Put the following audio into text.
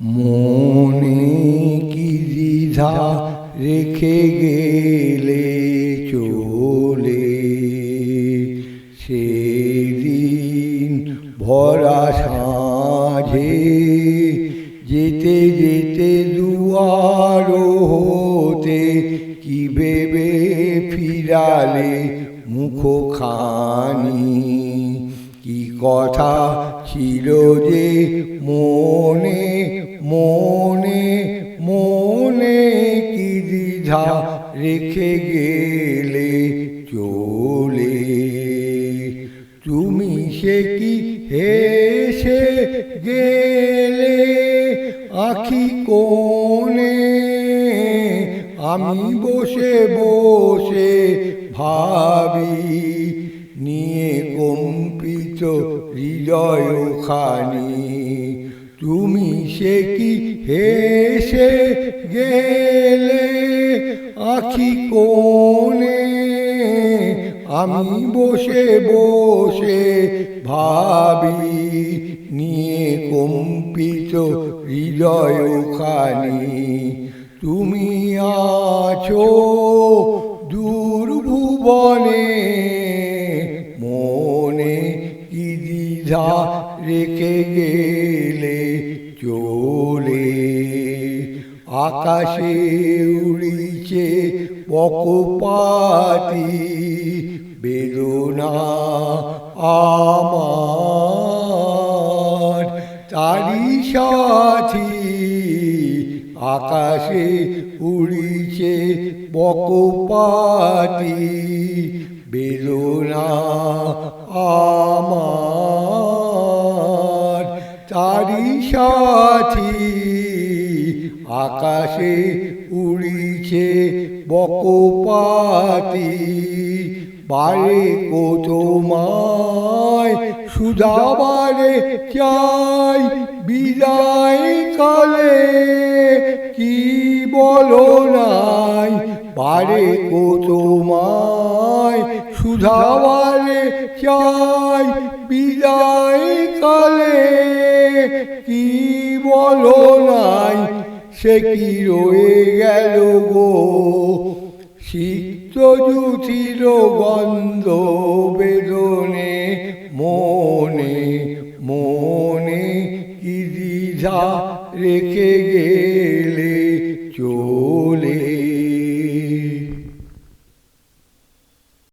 মনে কি দ্বিধা রেখে গেলে চলে, সেদিন ভরা সাঁঝে যেতে যেতে দুয়ার হতে কি ভেবে ফিরালে মুখখানি। কি কথা ছিল যে মনে মনে মনে, কি দ্বিধা রেখে গেলে চলে। তুমি সে কি হেসে গেলে আখি কোণে, আমি বসে বসে ভাবি নিয়ে কম্পিত হৃদয়খানি। তুমি সে কি হেসে গেলে আখি কোণে, আমি বসে বসে ভাবি নিয়ে কম্পিত হৃদয়খানি। তুমি আছো দূর ভুবনে, মনে কি দ্বিধা রেখে গেলে চলে। আকাশে উড়িছে বকপাতি বেদনা আমার, তারি সাথী। আকাশে উড়িছে বকপাতি বেদনা আমার, তারি সাথী। আকাশে উড়িছে বকপাতি, বারে কো তোমায় সুধাবারে চাই বিদায় কালে, কি বলো নাই। বারে কো তোমায় সুধাবারে চাই বিদায় কালে, কি বলো নাই। সে কি রয়ে গেল গো সিক্ত জুথির গন্ধ,